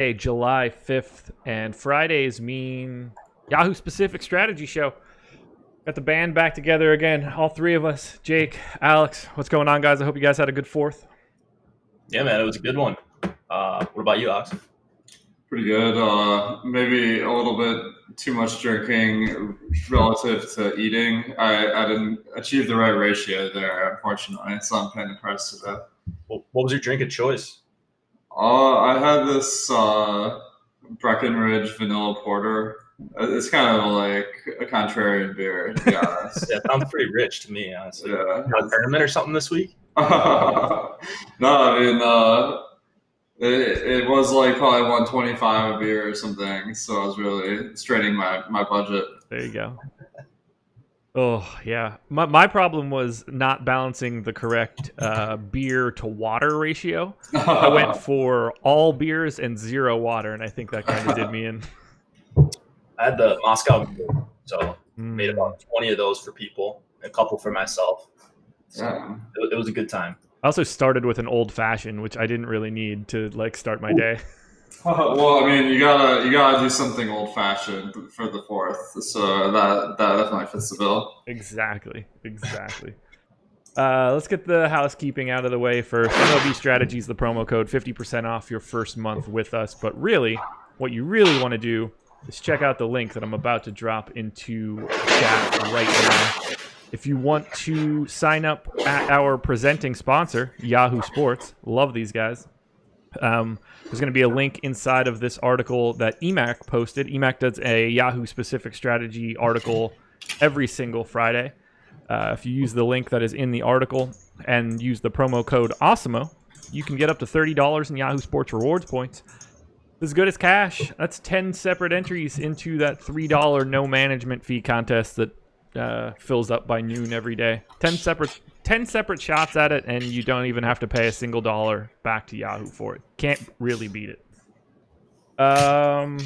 Hey, July 5th, and Fridays mean Yahoo specific strategy show. Got the band back together again, all three of us. Jake, Alex, what's going on, guys? I hope you guys had a good 4th. Yeah, man, it was a good one. What about you, Alex? Pretty good. Maybe a little bit too much drinking relative to eating. I didn't achieve the right ratio there, unfortunately, so I'm paying the price today. What was your drink of choice? I had this Breckenridge Vanilla Porter. It's kind of like a contrarian beer, to be honest. Yeah, it sounds pretty rich to me, honestly. Yeah. Got a tournament or something this week? No, I mean, it was like probably 125 a beer or something, so I was really straining my budget. There you go. Oh, yeah. My problem was not balancing the correct beer to water ratio. I went for all beers and 0 water, and I think that kind of did me in. I had the Moscow Mule, so made about 20 of those for people, a couple for myself. So Yeah. it was a good time. I also started with an old fashioned, which I didn't really need to start my day. Well, I mean, you gotta do something old fashioned for the 4th, so that definitely fits the bill. Exactly. Let's get the housekeeping out of the way first. MLB Strategies, the promo code, 50% off your first month with us. But really, what you really want to do is check out the link that I'm about to drop into chat right now. If you want to sign up at our presenting sponsor, Yahoo Sports, love these guys. There's going to be a link inside of this article that EMAC posted. EMAC does a Yahoo-specific strategy article every single Friday. If you use the link that is in the article and use the promo code AWESOMO, you can get up to $30 in Yahoo Sports rewards points. As good as cash. That's 10 separate entries into that $3 no management fee contest that fills up by noon every day. 10 separate shots at it, and you don't even have to pay a single dollar back to Yahoo for it. Can't really beat it. And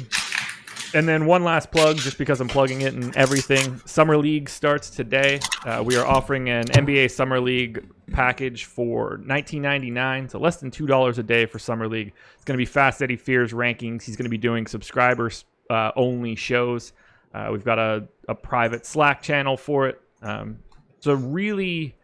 then one last plug, just because I'm plugging it and everything. Summer League starts today. We are offering an NBA Summer League package for $19.99, so less than $2 a day for Summer League. It's going to be Fast Eddie Fear's rankings. He's going to be doing subscribers only shows. We've got a private Slack channel for it. So really,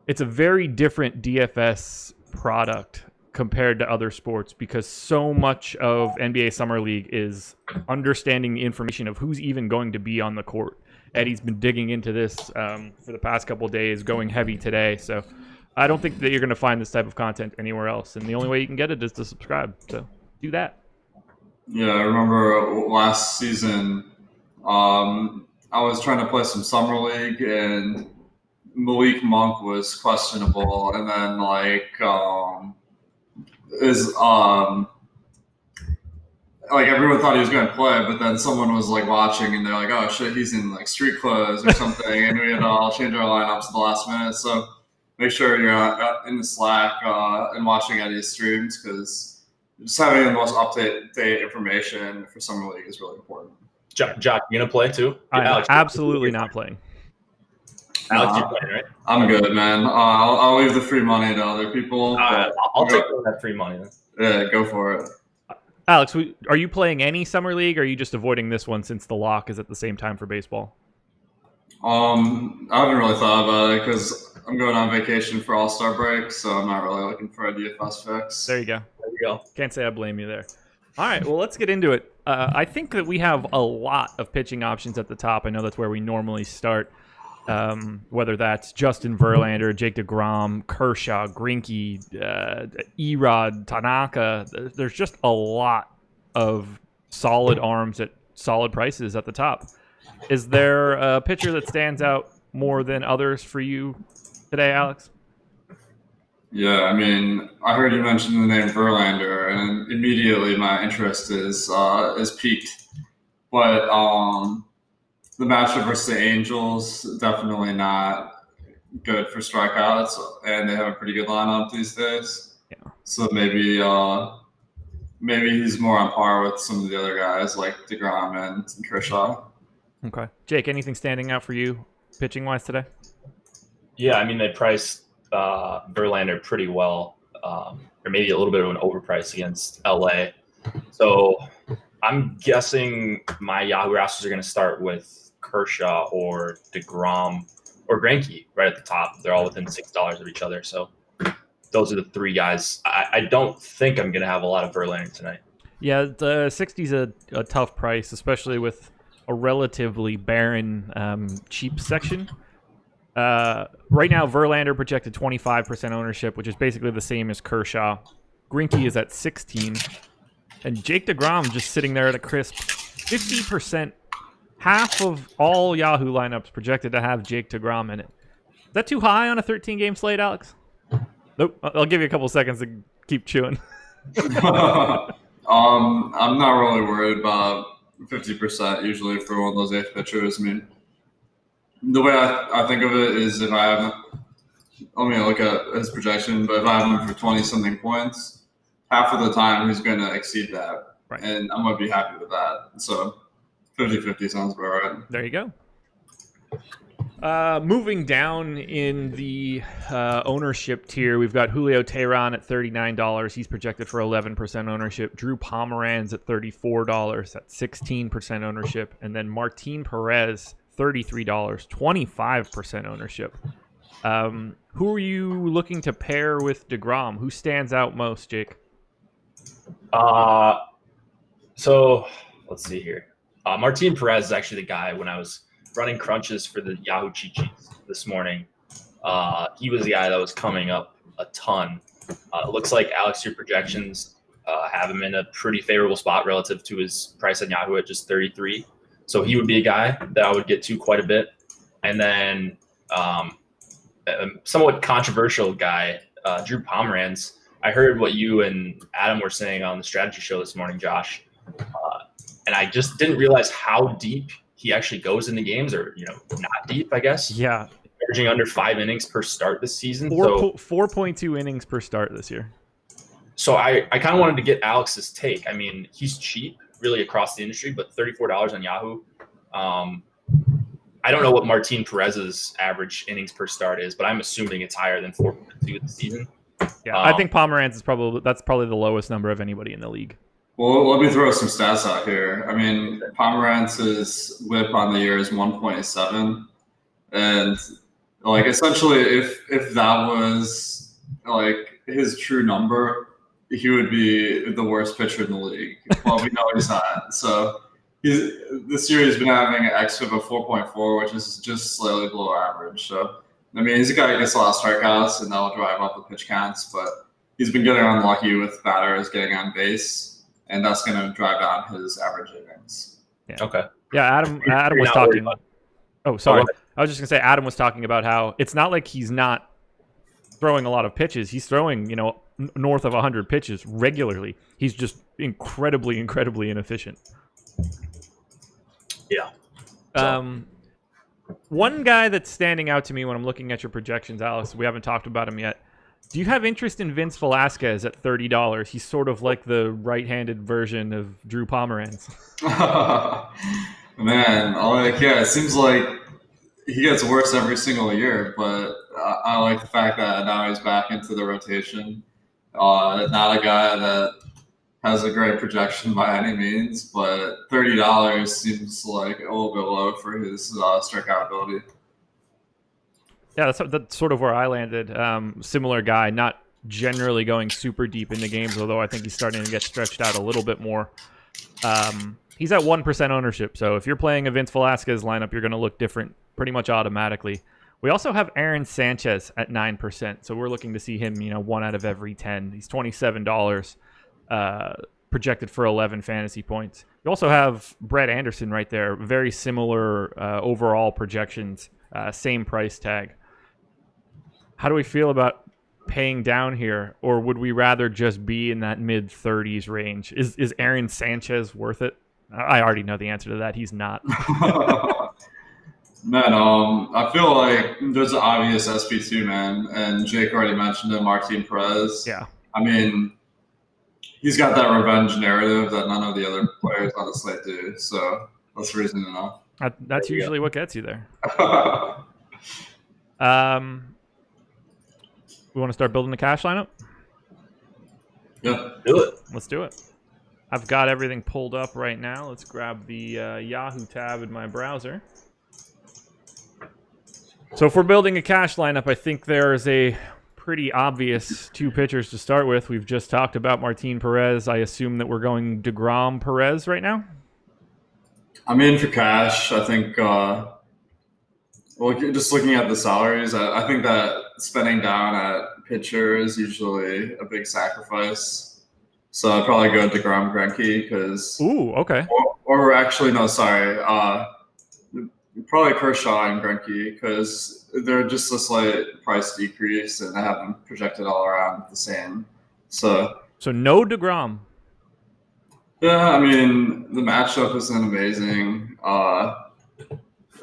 it's a very different DFS product compared to other sports because so much of NBA Summer League is understanding the information of who's even going to be on the court. Eddie's been digging into this for the past couple of days, going heavy today. So I don't think that you're going to find this type of content anywhere else. And the only way you can get it is to subscribe. So do that. Yeah, I remember last season, I was trying to play some Summer League, and Malik Monk was questionable, and then everyone thought he was going to play, but then someone was watching, and they're like, "Oh shit, he's in street clothes or something," and we had to all change our lineups at the last minute. So make sure you're in the Slack and watching Eddie's streams, because just having the most up-to-date information for Summer League is really important. Jock, you gonna play too? I'm Alex, absolutely not playing. Alex, you're playing, right? I'm good, man. I'll leave the free money to other people. I'll take that free money then. Yeah, go for it. Alex, are you playing any Summer League, or are you just avoiding this one since the lock is at the same time for baseball? I haven't really thought about it because I'm going on vacation for All-Star break, so I'm not really looking for a DFS fix. There you go. There you go. Can't say I blame you there. All right, well, let's get into it. I think that we have a lot of pitching options at the top. I know that's where we normally start, whether that's Justin Verlander, Jake DeGrom, Kershaw, Greinke, Erod, Tanaka. There's just a lot of solid arms at solid prices at the top. Is there a pitcher that stands out more than others for you today, Alex? Yeah, I mean, I heard you mention the name Verlander, and immediately my interest is piqued. But the matchup versus the Angels, definitely not good for strikeouts, and they have a pretty good lineup these days. Yeah. So maybe he's more on par with some of the other guys like DeGrom and Kershaw. Okay. Jake, anything standing out for you pitching-wise today? Yeah, I mean, they priced Verlander pretty well, or maybe a little bit of an overprice against LA. So I'm guessing my Yahoo rosters are going to start with Kershaw or DeGrom or Greinke right at the top. They're all within $6 of each other. So those are the three guys. I don't think I'm going to have a lot of Verlander tonight. Yeah, the 60 is a tough price, especially with a relatively barren, cheap section. Right now, Verlander projected 25% ownership, which is basically the same as Kershaw. Greinke is at 16, and Jake DeGrom just sitting there at a crisp 50%. Half of all Yahoo lineups projected to have Jake DeGrom in it. Is that too high on a 13-game slate, Alex? Nope. I'll give you a couple seconds to keep chewing. I'm not really worried about 50% usually for one of those eighth pitchers. I mean, the way I think of it is if I have, let me look at his projection, but if I have him for 20-something points, half of the time he's going to exceed that. Right. And I'm going to be happy with that. So 50-50 sounds about right. There you go. Moving down in the ownership tier, we've got Julio Teheran at $39. He's projected for 11% ownership. Drew Pomeranz at $34 at 16% ownership. And then Martin Perez, $33, 25% ownership. Who are you looking to pair with DeGrom? Who stands out most, Jake? So let's see here. Martin Perez is actually the guy when I was running crunches for the Yahoo cheat sheets this morning. He was the guy that was coming up a ton. It looks like Alex, your projections have him in a pretty favorable spot relative to his price on Yahoo at just 33. So he would be a guy that I would get to quite a bit. And then a somewhat controversial guy, Drew Pomeranz. I heard what you and Adam were saying on the strategy show this morning, Josh. And I just didn't realize how deep he actually goes into games, or, not deep, I guess. Yeah. Averaging under 5 innings per start this season. 4.2 innings per start this year. So I kind of wanted to get Alex's take. I mean, he's cheap really across the industry, but $34 on Yahoo. I don't know what Martin Perez's average innings per start is, but I'm assuming it's higher than 4.2 this season. Yeah, I think Pomeranz is probably the lowest number of anybody in the league. Well, let me throw some stats out here. I mean, Pomeranz's whip on the year is 1.7, and essentially, if that was his true number, he would be the worst pitcher in the league. Well, we know he's not. So this year he's been having an xFIP of 4.4, which is just slightly below average. So I mean, he's a guy who gets a lot of strikeouts, and that'll drive up the pitch counts. But he's been getting unlucky with batters getting on base. And that's going to drive down his average innings. Yeah. Okay. Yeah, Adam was talking. Oh, sorry. I was just going to say Adam was talking about how it's not like he's not throwing a lot of pitches. He's throwing, north of 100 pitches regularly. He's just incredibly, incredibly inefficient. Yeah. One guy that's standing out to me when I'm looking at your projections, Alex, we haven't talked about him yet. Do you have interest in Vince Velasquez at $30? He's sort of like the right-handed version of Drew Pomeranz. Man, it seems like he gets worse every single year, but I like the fact that now he's back into the rotation. Not a guy that has a great projection by any means, but $30 seems like a little bit low for his strikeout ability. Yeah, that's sort of where I landed. Similar guy, not generally going super deep into games, although I think he's starting to get stretched out a little bit more. He's at 1% ownership, so if you're playing a Vince Velasquez lineup, you're going to look different pretty much automatically. We also have Aaron Sanchez at 9%, so we're looking to see him, 1 out of every 10. He's $27, projected for 11 fantasy points. You also have Brett Anderson right there, very similar overall projections, same price tag. How do we feel about paying down here, or would we rather just be in that mid-30s range? Is Aaron Sanchez worth it? I already know the answer to that. He's not. Man, I feel like there's an obvious SP2, man, and Jake already mentioned it, Martin Perez. Yeah. I mean, he's got that revenge narrative that none of the other players on the slate do, so that's reason enough. That's usually what gets you there. We want to start building the cash lineup? Yeah. Do it. Let's do it. I've got everything pulled up right now. Let's grab the Yahoo tab in my browser. So if we're building a cash lineup, I think there's a pretty obvious two pitchers to start with. We've just talked about Martin Perez. I assume that we're going DeGrom Perez right now? I'm in for cash. I think, just looking at the salaries, I think that spending down at pitcher is usually a big sacrifice. So I'd probably go DeGrom Greinke because. Ooh, okay. Or actually, no, sorry. Probably Kershaw and Greinke because they're just a slight price decrease and they have them projected all around the same. So no DeGrom. Yeah, I mean the matchup isn't amazing.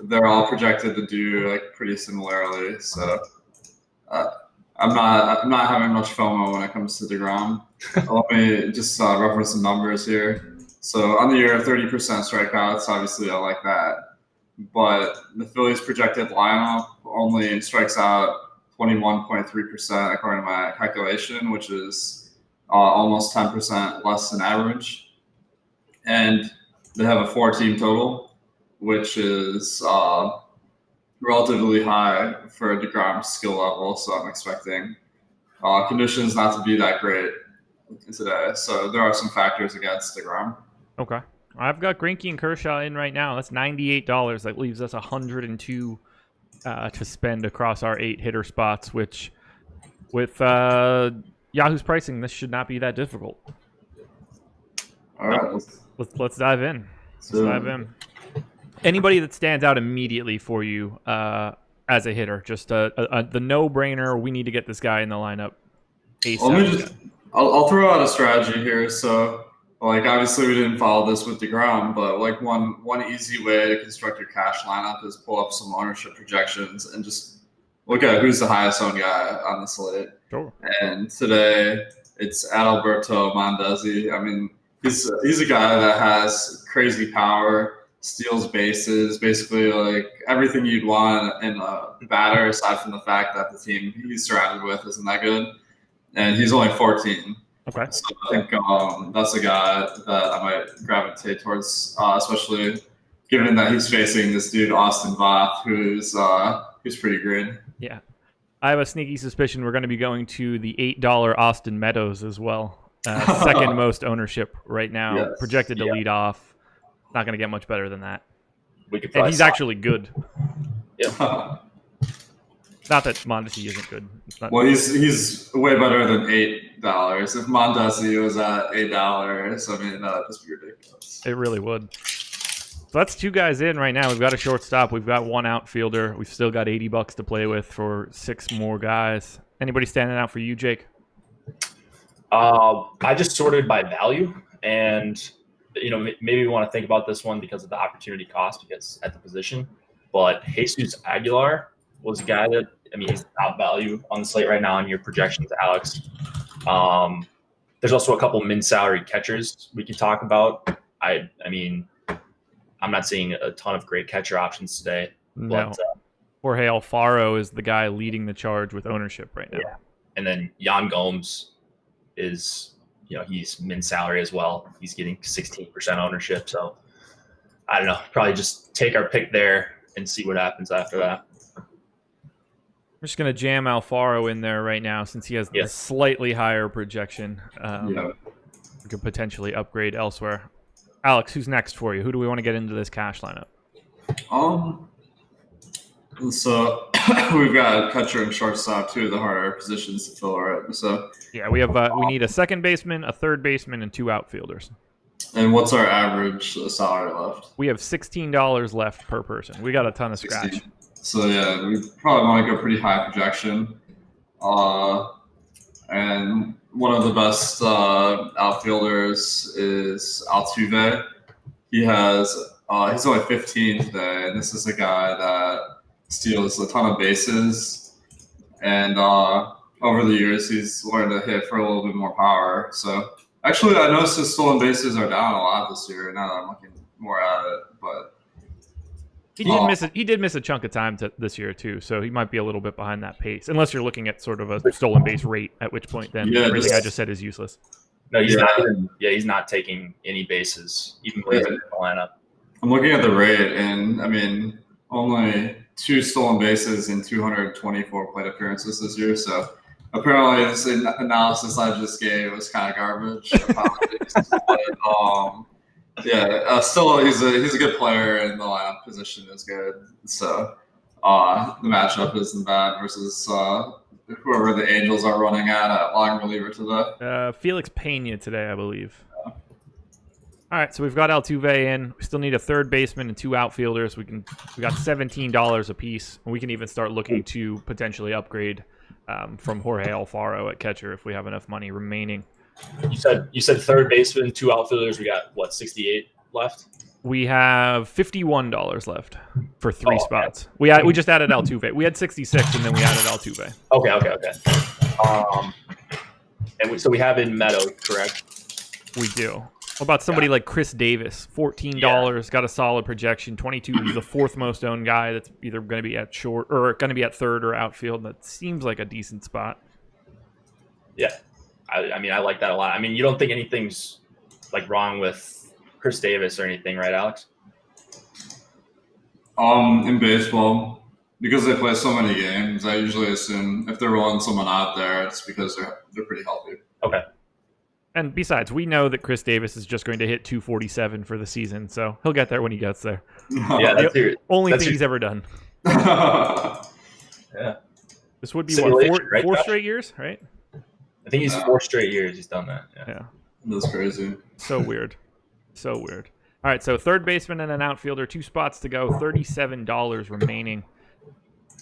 They're all projected to do like pretty similarly. So I'm not having much FOMO when it comes to DeGrom. Let me just reference some numbers here. So on the year, 30% strikeouts. Obviously, I like that. But the Phillies' projected lineup only strikes out 21.3% according to my calculation, which is almost 10% less than average. And they have a 4-team total, which is relatively high for DeGrom's skill level. So I'm expecting conditions not to be that great today. So there are some factors against DeGrom. Okay. I've got Greinke and Kershaw in right now. That's $98. That leaves us 102 to spend across our 8 hitter spots, which with Yahoo's pricing, this should not be that difficult. All right. Let's dive in. Let's dive in. Anybody that stands out immediately for you as a hitter, just the no-brainer, we need to get this guy in the lineup ASAP. I'll throw out a strategy here. So, like, obviously we didn't follow this with DeGrom, but like one easy way to construct your cash lineup is pull up some ownership projections and just look at who's the highest owned guy on the slate. Sure. And today it's Adalberto Mondesi. I mean, he's a guy that has crazy power, steals bases, basically like everything you'd want in a batter, aside from the fact that the team he's surrounded with isn't that good. And he's only 14. Okay. So I think that's a guy that I might gravitate towards, especially given that he's facing this dude Austin Voth, who's pretty green. Yeah, I have a sneaky suspicion we're going to be going to the $8 Austin Meadows as well. Second most ownership right now, yes. projected to lead off. Not going to get much better than that. And he's actually good. Yeah. Not that Mondesi isn't good. Well, he's way better than $8. If Mondesi was at $8, I mean, that'd just be ridiculous. It really would. So that's 2 guys in right now. We've got a shortstop. We've got 1 outfielder. We've still got $80 to play with for 6 more guys. Anybody standing out for you, Jake? I just sorted by value, and maybe we want to think about this one because of the opportunity cost, because at the position. But Jesus Aguilar was a guy that, he's top value on the slate right now in your projections, Alex. There's also a couple min salary catchers we can talk about. I mean, I'm not seeing a ton of great catcher options today. No. But, Jorge Alfaro is the guy leading the charge with ownership right now. Yeah. And then Yan Gomes is, he's min salary as well. He's getting 16% ownership. So I don't know, probably just take our pick there and see what happens after that. We're just going to jam Alfaro in there right now since he has a slightly higher projection. We could potentially upgrade elsewhere. Alex, who's next for you? Who do we want to get into this cash lineup? So we've got catcher and shortstop, 2 of the harder positions to fill, right? So yeah, we need a second baseman, a third baseman, and 2 outfielders. And what's our average salary left? We have $16 left per person. We got a ton of scratch. 16. So yeah, we probably want to go pretty high projection. And one of the best outfielders is Altuve. He's only 15 today, and this is a guy that steals a ton of bases. And over the years, he's learned to hit for a little bit more power. So actually, I noticed his stolen bases are down a lot this year. Now that I'm looking more at it, but. He did miss a chunk of time this year too, so he might be a little bit behind that pace. Unless you're looking at sort of a stolen base rate, at which point then everything I just said is useless. No, he's not even. Yeah, he's not taking any bases, even when he's in the lineup. I'm looking at the rate, and I mean, only 2 stolen bases in 224 plate appearances this year. So apparently, this analysis I just gave was kind of garbage. Apologies. But, still, he's a good player, and the lineup position is good. So the matchup isn't bad versus whoever the Angels are running at long reliever today. Felix Pena today, I believe. All right, so we've got Altuve in. We still need a third baseman and 2 outfielders. We got $17 a piece, and we can even start looking to potentially upgrade from Jorge Alfaro at catcher if we have enough money remaining. You said third baseman, 2 outfielders. We got what, 68 left? We have $51 left for 3 spots. We just added Altuve. We had 66, and then we added Altuve. Okay. So we have in Meadows, correct? We do. What about somebody like Chris Davis? $14, got a solid projection. 22, he's the 4th most owned guy that's either going to be at short or going to be at third or outfield. That seems like a decent spot. Yeah. I mean, I like that a lot. I mean, you don't think anything's like wrong with Chris Davis or anything, right, Alex? In baseball, because they play so many games, I usually assume if they're rolling someone out there, it's because they're pretty healthy. Okay. And besides, we know that Chris Davis is just going to hit 247 for the season, so he'll get there when he gets there. Yeah, that's the only thing he's ever done. Yeah. This would be four straight years, right? I think he's 4 straight years he's done that. Yeah. That's crazy. So weird. So weird. All right, so third baseman and an outfielder, 2 spots to go, $37 remaining.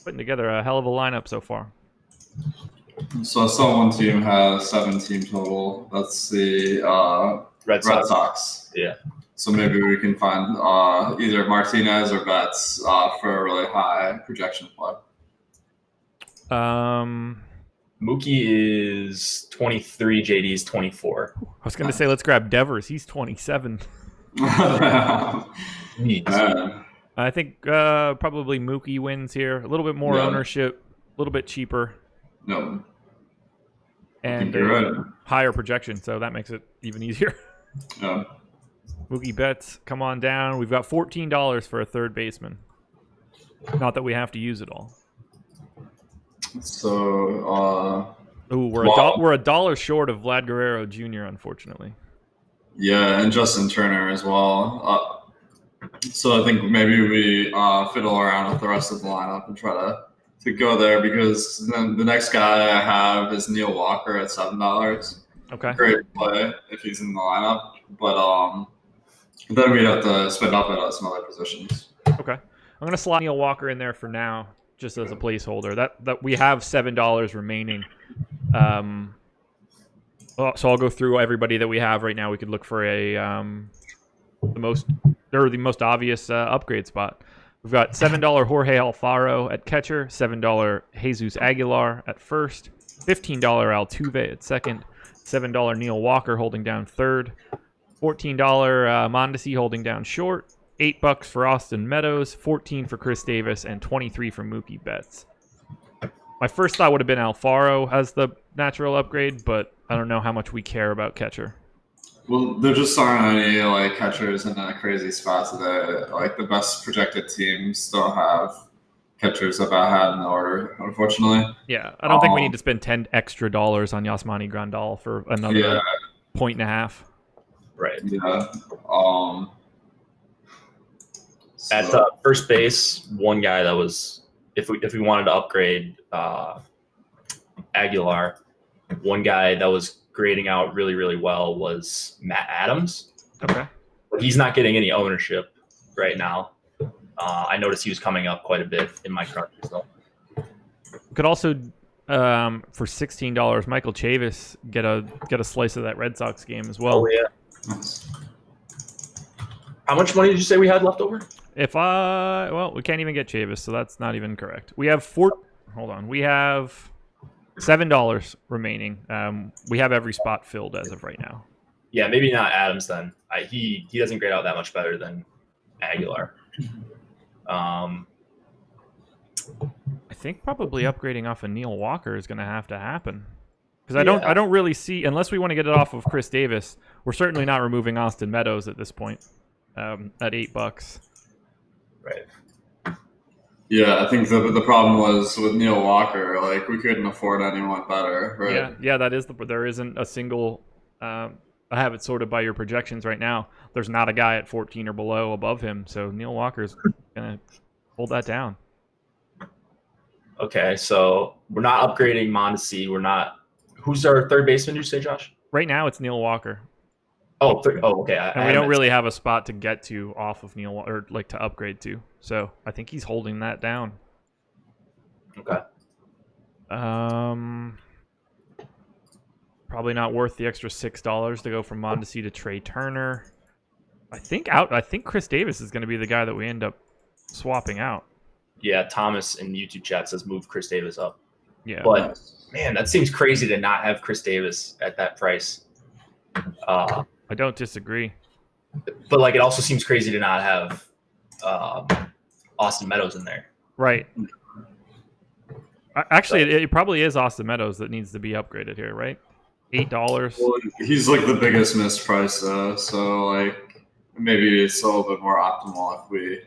Putting together a hell of a lineup so far. So someone team has 7 team total. That's the Red Sox. Yeah. So maybe we can find either Martinez or Betts for a really high projection play. Mookie is 23. JD is 24. I was going to say let's grab Devers. He's 27. Man. I think probably Mookie wins here. A little bit more ownership, a little bit cheaper. No. And higher projection, so that makes it even easier. Yeah. Mookie Betts, come on down. We've got $14 for a third baseman. Not that we have to use it all. So, we're $1 short of Vlad Guerrero Jr., unfortunately. Yeah, and Justin Turner as well. So I think maybe we fiddle around with the rest of the lineup and try to go there, because then the next guy I have is Neil Walker at $7. Okay. Great play if he's in the lineup, but then we'd have to spend up at some other positions. Okay. I'm going to slot Neil Walker in there for now, just as a placeholder. That we have $7 remaining. So I'll go through everybody that we have right now. We could look for the most obvious upgrade spot. We've got $7 Jorge Alfaro at catcher, $7 Jesus Aguilar at first, $15 Altuve at second, $7 Neil Walker holding down third, $14 Mondesi holding down short, $8 for Austin Meadows, $14 for Chris Davis, and $23 for Mookie Betts. My first thought would have been Alfaro as the natural upgrade, but I don't know how much we care about catcher. Well, there just aren't any catchers in a crazy spot today. The best projected teams don't have catchers that I had in the order, unfortunately. Yeah, I don't think we need to spend $10 extra on Yasmani Grandal for another point and a half. Right. Yeah. At first base, one guy that was, if we wanted to upgrade Aguilar, one guy that was grading out really, really well was Matt Adams. Okay. But he's not getting any ownership right now. I noticed he was coming up quite a bit in my crunches, though. We could also, for $16, Michael Chavis get a slice of that Red Sox game as well. Oh, yeah. How much money did you say we had left over? We can't even get Chavis, so that's not even correct. We have we have $7 remaining. We have every spot filled as of right now. Yeah, maybe not Adams then. He doesn't grade out that much better than Aguilar. I think probably upgrading off of Neil Walker is going to happen. Because I don't really see, unless we want to get it off of Chris Davis, we're certainly not removing Austin Meadows at this point at $8. Right. Yeah, I think the problem was with Neil Walker. Like, we couldn't afford anyone better, right? Yeah, that is there isn't a single. I have it sorted by your projections right now. There's not a guy at 14 or below above him, so Neil Walker's gonna hold that down. Okay, so we're not upgrading Mondesi. We're not. Who's our third baseman? Did you say, Josh? Right now, it's Neil Walker. Okay. And we don't really have a spot to get to off of Neil, or like to upgrade to. So I think he's holding that down. Okay. Probably not worth the extra $6 to go from Mondesi to Trey Turner. I think Chris Davis is going to be the guy that we end up swapping out. Yeah, Thomas in YouTube chat says move Chris Davis up. Yeah, but man, that seems crazy to not have Chris Davis at that price. I don't disagree. But like, it also seems crazy to not have Austin Meadows in there. Right. Actually, it probably is Austin Meadows that needs to be upgraded here, right? $8. Well, he's like the biggest missed price, though. So like, maybe it's a little bit more optimal if we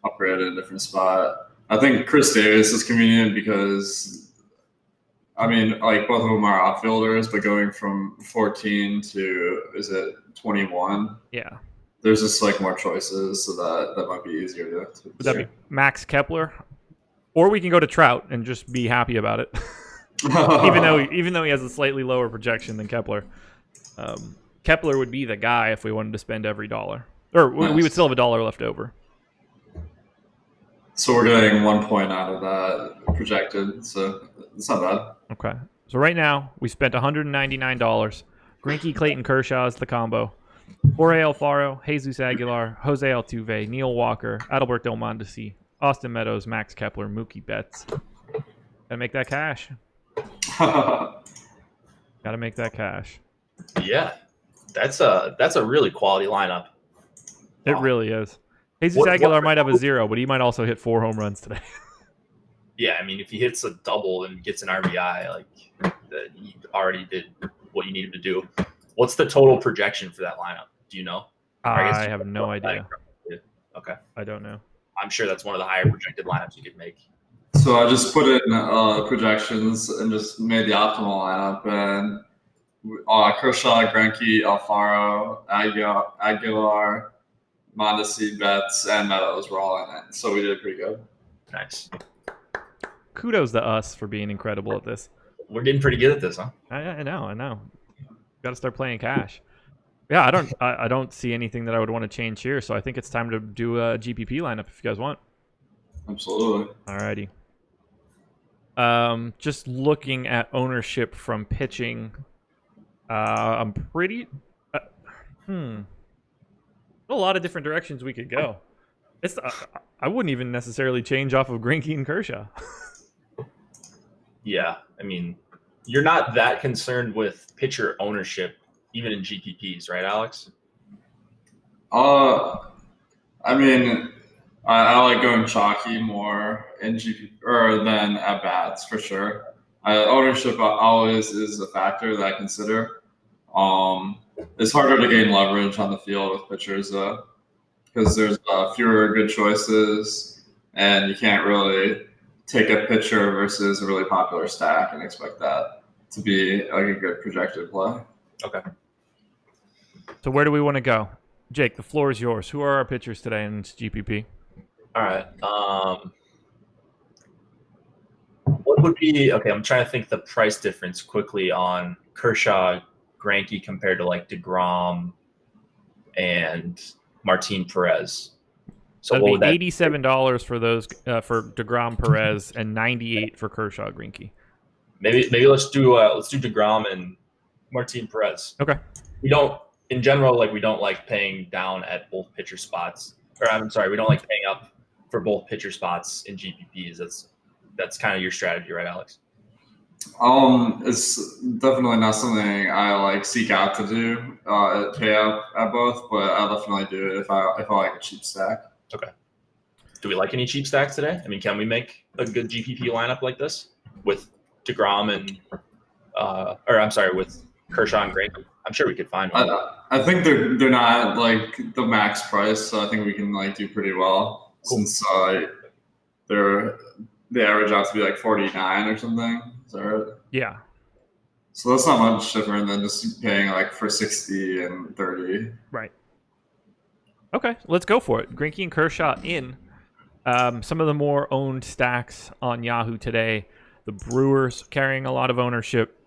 upgrade at a different spot. I think Chris Davis is convenient because, I mean, like, both of them are outfielders, but going from 14 to, is it 21? Yeah. There's just like more choices, so that might be easier to Would that be Max Kepler? Or we can go to Trout and just be happy about it. even though he has a slightly lower projection than Kepler. Kepler would be the guy if we wanted to spend every dollar. Or we would still have $1 left over. So we're getting 1 point out of that projected, so it's not bad. Okay. So right now, we spent $199. Greinke, Clayton Kershaw is the combo. Jorge Alfaro, Jesus Aguilar, Jose Altuve, Neil Walker, Adalberto Mondesi, Austin Meadows, Max Kepler, Mookie Betts. Gotta make that cash. Gotta make that cash. Yeah, that's a really quality lineup. It really is. Jesus Aguilar might have a 0, but he might also hit 4 home runs today. Yeah, I mean, if he hits a double and gets an RBI, like, he already did what you needed to do. What's the total projection for that lineup? Do you know? I have no idea. Okay. I don't know. I'm sure that's one of the higher projected lineups you could make. So I just put in projections and just made the optimal lineup, and Kershaw, Greinke, Alfaro, Aguilar, Mondesi, Betts, and Meadows were all in it. So we did pretty good. Nice. Kudos to us for being incredible at this. We're getting pretty good at this, huh? I know. Got to start playing cash. Yeah, I don't see anything that I would want to change here, so I think it's time to do a GPP lineup if you guys want. Absolutely. Alrighty. Just looking at ownership from pitching, I'm pretty. A lot of different directions we could go. I wouldn't even necessarily change off of Greinke and Kershaw. Yeah, I mean, you're not that concerned with pitcher ownership, even in GPPs, right, Alex? I mean, I like going chalky more in GP than at bats for sure. Ownership always is a factor that I consider. It's harder to gain leverage on the field with pitchers because there's fewer good choices, and you can't really take a pitcher versus a really popular stack and expect that to be like a good projected play. Okay. So where do we want to go? Jake, the floor is yours. Who are our pitchers today in GPP? All right. What would be okay? I'm trying to think the price difference quickly on Kershaw, Greinke compared to like DeGrom and Martin Perez. So That'd what be would that $87 for those for DeGrom, Perez, and $98 for Kershaw, Greinke. Maybe let's do DeGrom and Martin Perez. Okay. We don't like paying down at both pitcher spots. Or I'm sorry, we don't like paying up for both pitcher spots in GPPs. That's kind of your strategy, right, Alex? It's definitely not something I like seek out to do, pay up at both, but I'll definitely do it if I like a cheap stack. Okay. Do we like any cheap stacks today? I mean, can we make a good GPP lineup like this with DeGrom and or I'm sorry, with Kershaw and Greinke. I'm sure we could find one. I think they're not like the max price, so I think we can like do pretty well since they average out to be like 49 or something. Is that right? Yeah. So that's not much different than just paying like for 60 and 30. Right. Okay, let's go for it. Greinke and Kershaw in. Some of the more owned stacks on Yahoo today. The Brewers carrying a lot of ownership,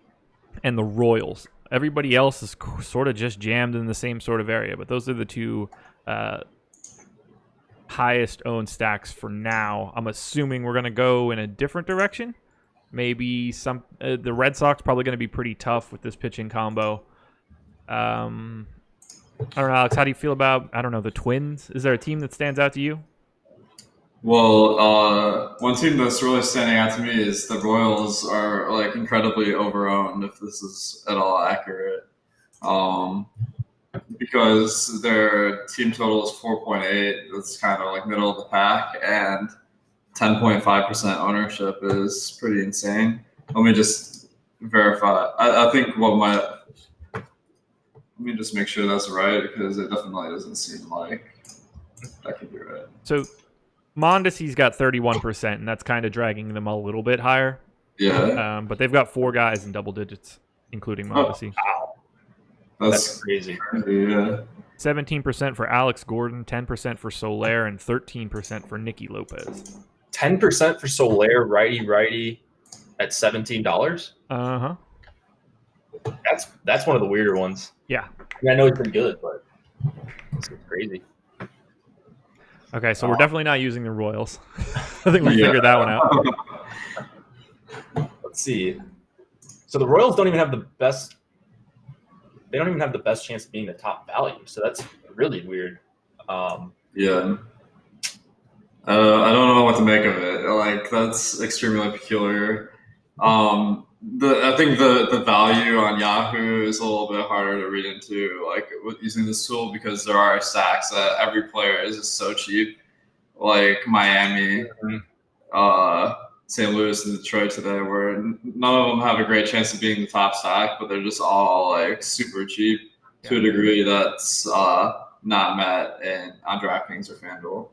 and the Royals. Everybody else is sort of just jammed in the same sort of area, but those are the two highest owned stacks for now. I'm assuming we're going to go in a different direction. Maybe the Red Sox probably going to be pretty tough with this pitching combo. I don't know, Alex, how do you feel about, the Twins? Is there a team that stands out to you? Well, one team that's really standing out to me is the Royals are like incredibly overowned, if this is at all accurate. Because their team total is 4.8. That's kind of like middle of the pack, and 10.5% ownership is pretty insane. Let me just verify. I think let me just make sure that's right, because it definitely doesn't seem like that could be right. So Mondesi's got 31%, and that's kind of dragging them a little bit higher. Yeah. But they've got 4 guys in double digits, including Mondesi. Wow. That's crazy. Yeah. 17% for Alex Gordon, 10% for Soler, and 13% for Nicky Lopez. 10% for Soler, righty at $17. Uh-huh. That's one of the weirder ones. Yeah. I know he's been good, but it's crazy. Okay, so we're definitely not using the Royals. I think we figured that one out. Let's see. So the Royals don't even have the best. They don't even have the best chance of being the top value. So that's really weird. Yeah. I don't know what to make of it. Like, that's extremely peculiar. I think the value on Yahoo is a little bit harder to read into, like, with using this tool, because there are stacks that every player is just so cheap, like Miami, St. Louis, and Detroit today, where none of them have a great chance of being the top stack, but they're just all like super cheap to a degree that's not met on DraftKings or FanDuel.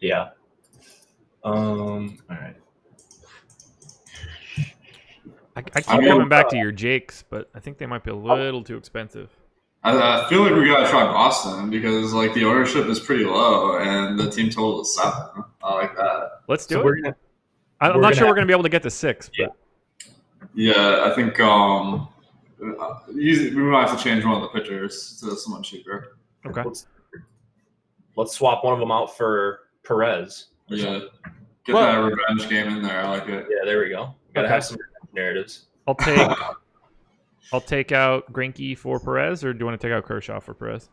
Yeah. All right. I keep coming back to your Jakes, but I think they might be a little too expensive. I feel like we gotta try Boston, because like the ownership is pretty low and the team total is 7. I like that. Let's do it. I'm not sure we're gonna be able to get to 6. But... Yeah, I think we might have to change one of the pitchers to someone cheaper. Okay. Let's swap one of them out for Perez. Yeah. Get that revenge game in there. I like it. Yeah, there we go. Gotta have some narratives. I'll take out Greinke for Perez, or do you want to take out Kershaw for Perez?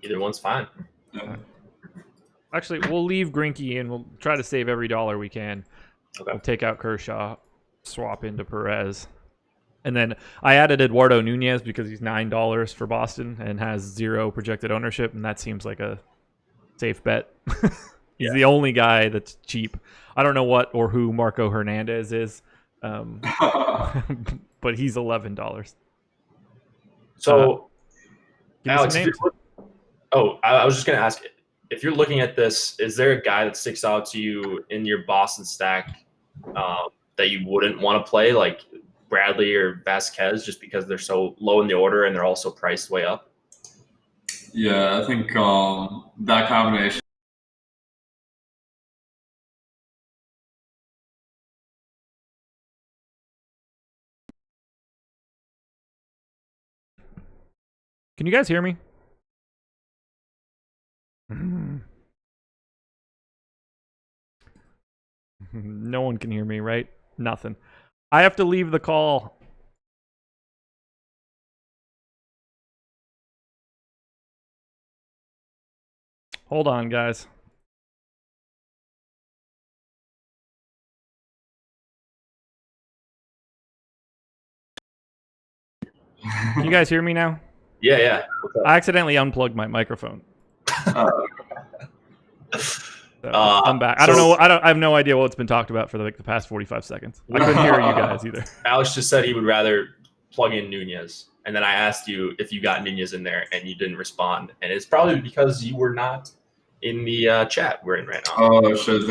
Either one's fine. Yeah. Actually, we'll leave Greinke and we'll try to save every dollar we can. Okay. We'll take out Kershaw, swap into Perez. And then I added Eduardo Nunez because he's $9 for Boston and has 0 projected ownership, and that seems like a safe bet. He's the only guy that's cheap. I don't know what or who Marco Hernandez is, but he's $11. So, Alex, I was just going to ask, if you're looking at this, is there a guy that sticks out to you in your Boston stack that you wouldn't want to play, like Bradley or Vasquez, just because they're so low in the order and they're also priced way up? Yeah, I think that combination. Can you guys hear me? No one can hear me, right? Nothing. I have to leave the call. Hold on, guys. Can you guys hear me now? Yeah. I accidentally unplugged my microphone. So I'm back. I don't know. I have no idea what's been talked about for the past 45 seconds. I couldn't hear you guys either. Alex just said he would rather plug in Nunez, and then I asked you if you got Nunez in there, and you didn't respond, and it's probably because you were not in the chat we're in right now. Oh shit!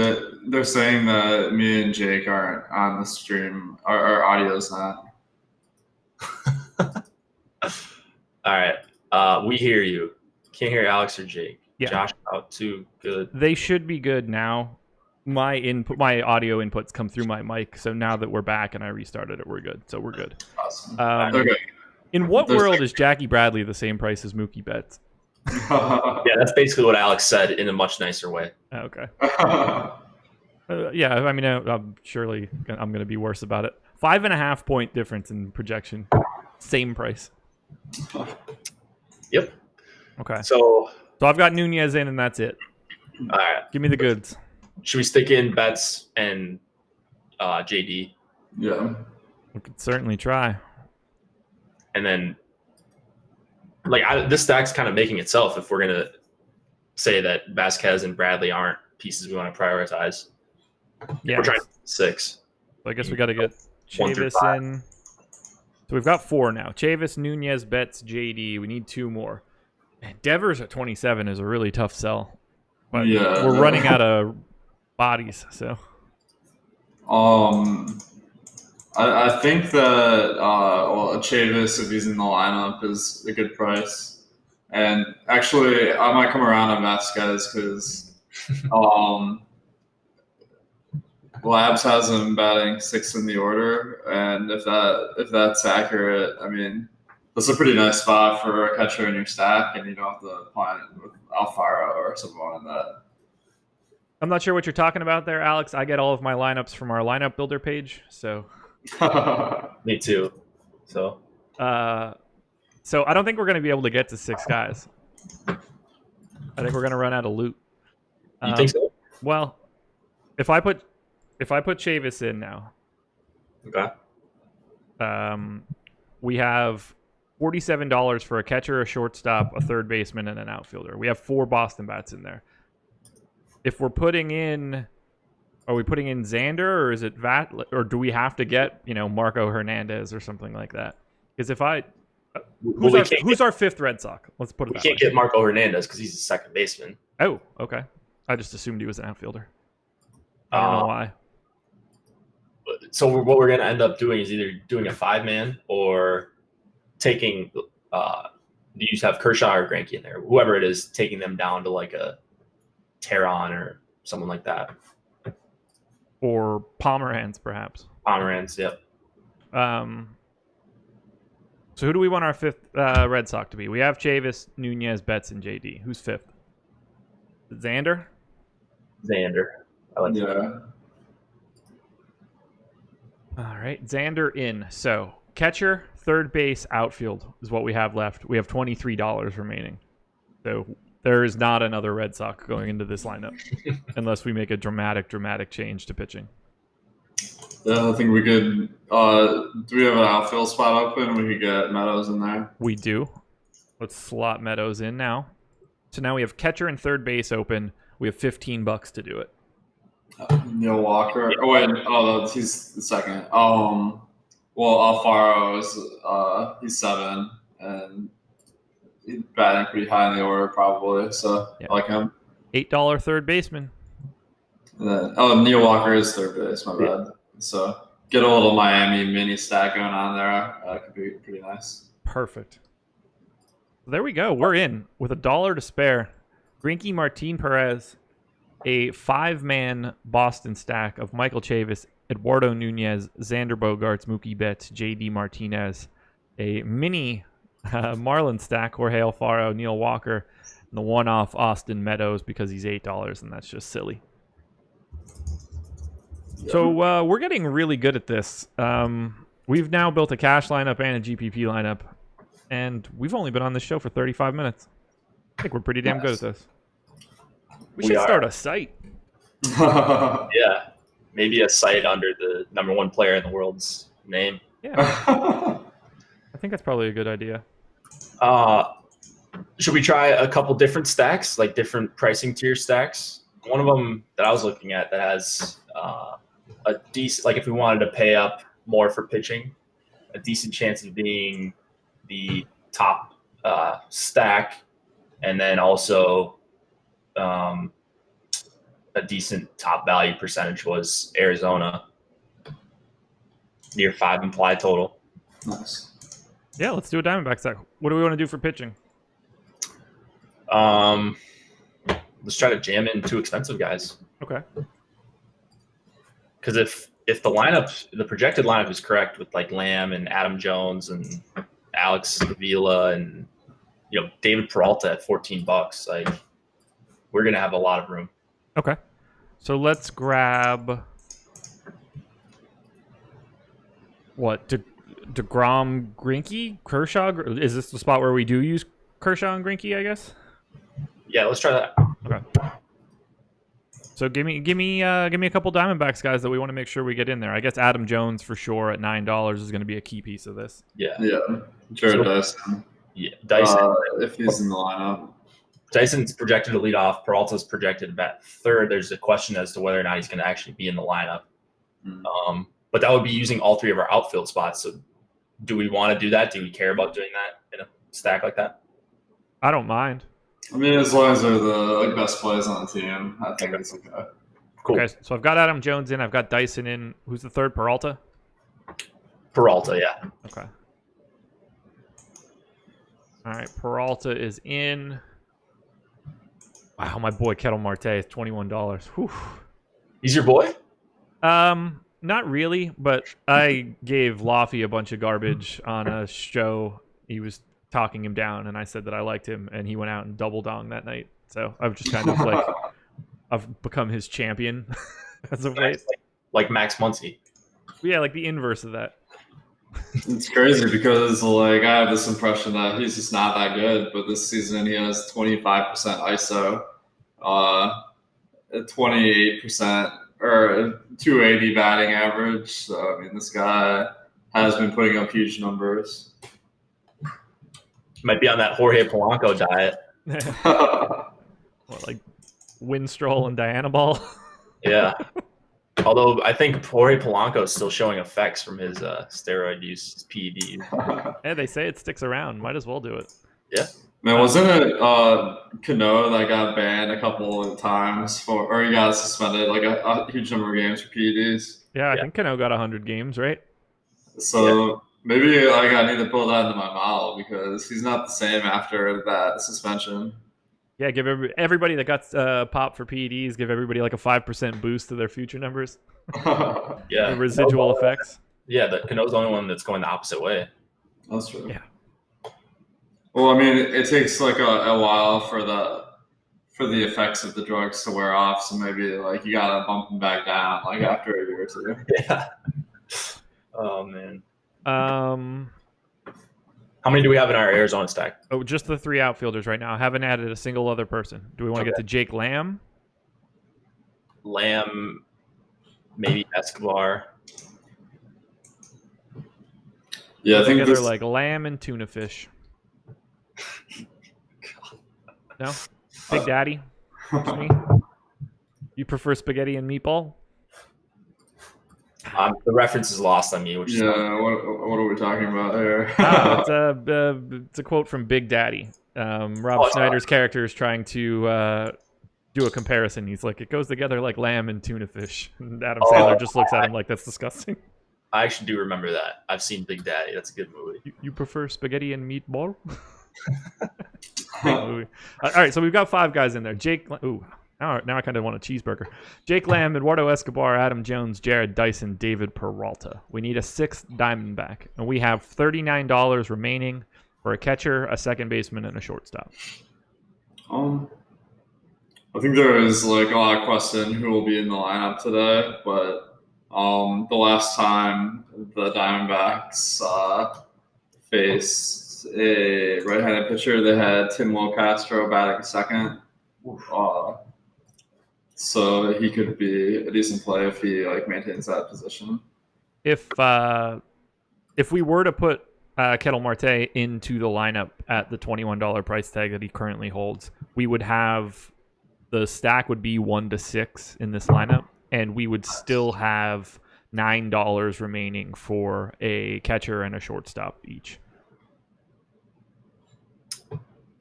They're saying that me and Jake aren't on the stream. Our audio's not. All right, we hear you. Can't hear Alex or Jake. Yeah. Josh out too. Good. They should be good now. My audio inputs come through my mic, so now that we're back and I restarted it, we're good. So we're good. Awesome. Okay. In what world is Jackie Bradley the same price as Mookie Betts? Yeah, that's basically what Alex said in a much nicer way. Okay. Yeah, I mean, I'm going to be worse about it. 5.5 point difference in projection. Same price. Yep. Okay. So I've got Nunez in, and that's it. All right. Give me the goods. Should we stick in Betts and JD? Yeah. We could certainly try. And then, this stack's kind of making itself if we're going to say that Vasquez and Bradley aren't pieces we want to prioritize. Yeah. We're trying 6. So I guess we got to get 1 through Chavis 5. in. So we've got 4 now. Chavis, Nunez, Betts, JD. We need 2 more. And Devers at 27 is a really tough sell. But Yeah. we're running out of bodies, so. I think that Chavis, if he's in the lineup, is a good price. And actually, I might come around on Vasquez because Labs has him batting 6th in the order, and if that's accurate, I mean, that's a pretty nice spot for a catcher in your stack, and you don't have to plan it with Alfaro or someone in that. I'm not sure what you're talking about there, Alex. I get all of my lineups from our lineup builder page, so. Me too. So I don't think we're going to be able to get to 6 guys. I think we're going to run out of loot. you think so? Well, if I put Chavis in now, Okay. we have $47 for a catcher, a shortstop, a third baseman, and an outfielder. We have 4 Boston bats in there. If we're putting in, are we putting in Xander, or is it or do we have to get Marco Hernandez or something like that? Because if who's our 5th Red Sox? Let's put it that way. We can't get Marco Hernandez because he's a second baseman. Oh, okay. I just assumed he was an outfielder. I don't know why. So what we're going to end up doing is either doing a 5-man or taking do you have Kershaw or Greinke in there? Whoever it is, taking them down to like a Teron or someone like that. Or Pomeranz, perhaps. Pomeranz, yep. So who do we want our 5th Red Sox to be? We have Chavis, Nunez, Betts, and JD. Who's 5th? Xander? Xander. I like that. Yeah. All right, Xander in. So catcher, third base, outfield is what we have left. We have $23 remaining. So there is not another Red Sox going into this lineup unless we make a dramatic change to pitching. Yeah, I think we could. Do we have an outfield spot open? We could get Meadows in there. We do. Let's slot Meadows in now. So now we have catcher and third base open. We have $15 to do it. Neil Walker. Oh wait, he's the second. Well, Alfaro is he's 7, and he's batting pretty high in the order probably. So yeah. I like him. $8 third baseman. And then, Neil Walker is third base. My bad. So get a little Miami mini stack going on there. Could be pretty nice. Perfect. There we go. We're in with $1 to spare. Greinke, Martin Perez, a 5-man Boston stack of Michael Chavis, Eduardo Nunez, Xander Bogaerts, Mookie Betts, JD Martinez, a mini Marlin stack, Jorge Alfaro, Neil Walker, and the one-off Austin Meadows because he's $8, and that's just silly. Yep. So we're getting really good at this. We've now built a cash lineup and a GPP lineup, and we've only been on this show for 35 minutes. I think we're pretty damn good at this. We should start a site. Yeah. Maybe a site under the #1 player in the world's name. Yeah. I think that's probably a good idea. Should we try a couple different stacks, like different pricing tier stacks? one of them that I was looking at that has a decent, like if we wanted to pay up more for pitching, a decent chance of being the top stack, and then also a decent top value percentage was Arizona, near 5 implied total. Nice. Yeah, let's do a Diamondback stack. What do we want to do for pitching? Let's try to jam in 2 expensive guys. Okay. Because if the lineup, the projected lineup is correct with like Lamb and Adam Jones and Alex Avila and David Peralta at $14, like we're gonna have a lot of room. Okay. So let's grab what? DeGrom, Greinke, Kershaw. Is this the spot where we do use Kershaw and Greinke, I guess? Yeah, let's try that. Okay. So give me a couple Diamondbacks guys that we want to make sure we get in there. I guess Adam Jones for sure at $9 is going to be a key piece of this. Yeah. Jared Dyson. Yeah, Dyson. If he's in the lineup. Dyson's projected to lead off. Peralta's projected to bat third. There's a question as to whether or not he's going to actually be in the lineup. But that would be using all 3 of our outfield spots. So do we want to do that? Do we care about doing that in a stack like that? I don't mind. I mean, as long as they're the best plays on the team, I think it's okay. Cool. Okay, so I've got Adam Jones in. I've got Dyson in. Who's the third? Peralta? Peralta, yeah. Okay. All right, Peralta is in. Wow, my boy Kettle Marte is $21. Whew. He's your boy? Not really, but I gave Laffy a bunch of garbage on a show. He was talking him down, and I said that I liked him, and he went out and double dong that night. So I've just kind of like, I've become his champion as of late. Like Max Muncy. Yeah, like the inverse of that. It's crazy because like I have this impression that he's just not that good, but this season he has 25% ISO, 28% or 280 batting average. So I mean, this guy has been putting up huge numbers. Might be on that Jorge Polanco diet. What, like Winstrol and Diana Ball? Yeah. Although I think Jorge Polanco is still showing effects from his steroid use, his PEDs. Yeah, they say it sticks around. Might as well do it. Yeah. Man, wasn't it Cano that got banned a couple of times or he got suspended like a huge number of games for PEDs? Yeah, I think Cano got 100 games, right? So maybe like I need to build that into my model because he's not the same after that suspension. Yeah, give everybody that got popped for PEDs, give everybody like a 5% boost to their future numbers. Yeah. The residual effects. Yeah, Cano's the only one that's going the opposite way. That's true. Yeah. Well, I mean, it takes like a while for the effects of the drugs to wear off, so maybe like you gotta bump them back down like after a year or 2. Yeah. Oh man. How many do we have in our Arizona stack? Oh, just the 3 outfielders right now. I haven't added a single other person. Do we want to get to Jake Lamb? Lamb, maybe Escobar. Yeah, I think they're like lamb and tuna fish. No? Big Daddy? Just me? You prefer spaghetti and meatball? The reference is lost on me. Which is what are we talking about here? It's a quote from Big Daddy. Rob Schneider's character is trying to do a comparison. He's like, it goes together like lamb and tuna fish. And Adam Sandler just looks at him like, that's disgusting. I actually do remember that. I've seen Big Daddy. That's a good movie. You prefer spaghetti and meatball? All right, so we've got 5 guys in there. Jake. Ooh. Now I kind of want a cheeseburger. Jake Lamb, Eduardo Escobar, Adam Jones, Jared Dyson, David Peralta. We need a 6th Diamondback, and we have $39 remaining for a catcher, a second baseman, and a shortstop. I think there is like a lot of question who will be in the lineup today, but the last time the Diamondbacks faced a right-handed pitcher, they had Tim Castro batting second. So he could be a decent play if he like maintains that position. If we were to put Kettle Marte into the lineup at the $21 price tag that he currently holds, we would have the stack would be 1 to 6 in this lineup, and we would still have $9 remaining for a catcher and a shortstop each.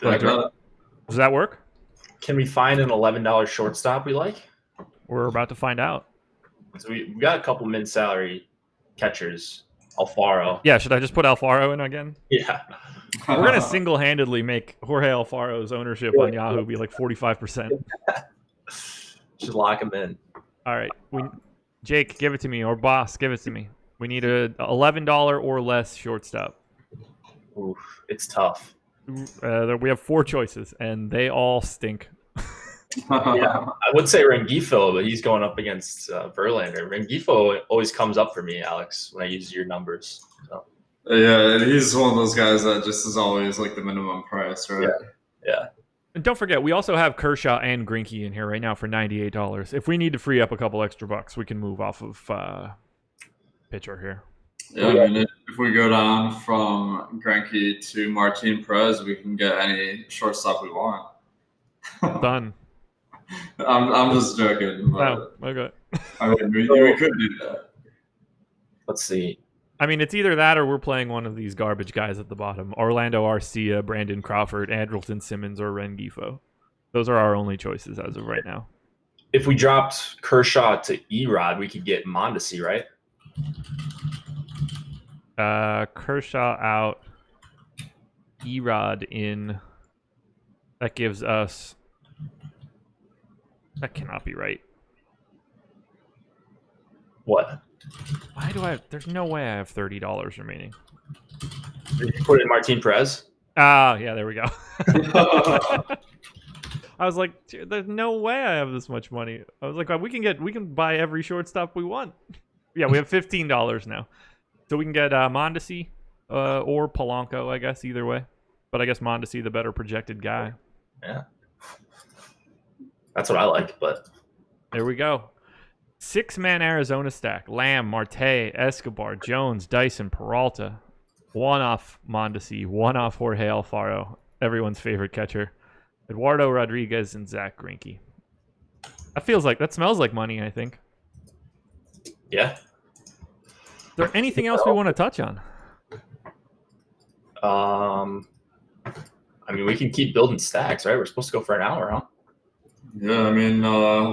Does that work? Can we find an $11 shortstop we like? We're about to find out. So we got a couple mid-salary catchers. Alfaro. Yeah, should I just put Alfaro in again? Yeah. We're going to single-handedly make Jorge Alfaro's ownership on Yahoo be like 45%. Should lock him in. All right. Jake, give it to me, or boss, give it to me. We need a $11 or less shortstop. Oof, it's tough. We have 4 choices, and they all stink. Yeah, I would say Rengifo, but he's going up against Verlander. Rengifo always comes up for me, Alex, when I use your numbers. So. Yeah, he's one of those guys that just is always like the minimum price, right? Yeah. And don't forget, we also have Kershaw and Greinke in here right now for $98. If we need to free up a couple extra bucks, we can move off of pitcher here. Yeah, I mean, if we go down from Greinke to Martin Perez, we can get any shortstop we want. Done. I'm just joking. Oh, okay. I mean, we could do that. Let's see. I mean, it's either that or we're playing one of these garbage guys at the bottom. Orlando Arcia, Brandon Crawford, Andrelton Simmons, or Rengifo. Those are our only choices as of right now. If we dropped Kershaw to Erod, we could get Mondesi, right? Kershaw out, Erod in. That gives us... That cannot be right. What? Why do I... There's no way I have $30 remaining. Did you put in Martin Perez? Ah, yeah, there we go. I was like, there's no way I have this much money. I was like, we can buy every shortstop we want. Yeah, we have $15 now. So we can get Mondesi or Polanco, I guess, either way. But I guess Mondesi, the better projected guy. Yeah. That's what I like, but... There we go. 6-man Arizona stack. Lamb, Marte, Escobar, Jones, Dyson, Peralta. 1 off Mondesi, 1 off Jorge Alfaro, everyone's favorite catcher. Eduardo Rodriguez and Zach Greinke. That smells like money, I think. Yeah. Is there anything else we want to touch on? I mean, we can keep building stacks, right? We're supposed to go for an hour, huh? Yeah, I mean,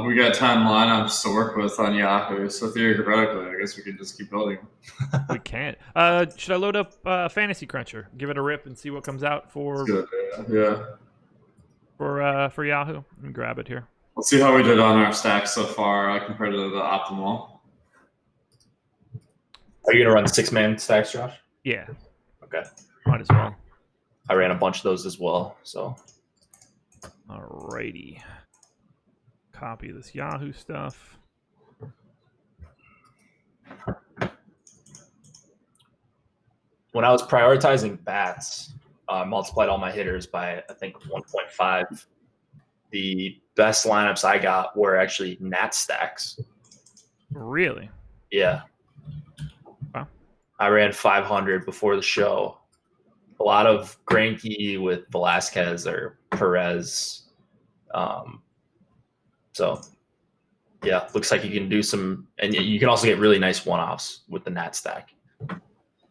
we got 10 lineups to work with on Yahoo, so theoretically, I guess we could just keep building. We can't. Should I load up Fantasy Cruncher? Give it a rip and see what comes out for Good, yeah. For Yahoo? Let me grab it here. Let's see how we did on our stacks so far compared to the optimal. Are you going to run 6-man stacks, Josh? Yeah. Okay. Might as well. I ran a bunch of those as well, so. Alrighty. Copy this Yahoo stuff. When I was prioritizing bats, I multiplied all my hitters by, I think, 1.5. The best lineups I got were actually Nat stacks. Really? Yeah. Wow. I ran 500 before the show. A lot of Greinke with Velasquez or Perez. So, yeah, looks like you can do some, and you can also get really nice one-offs with the Nat stack.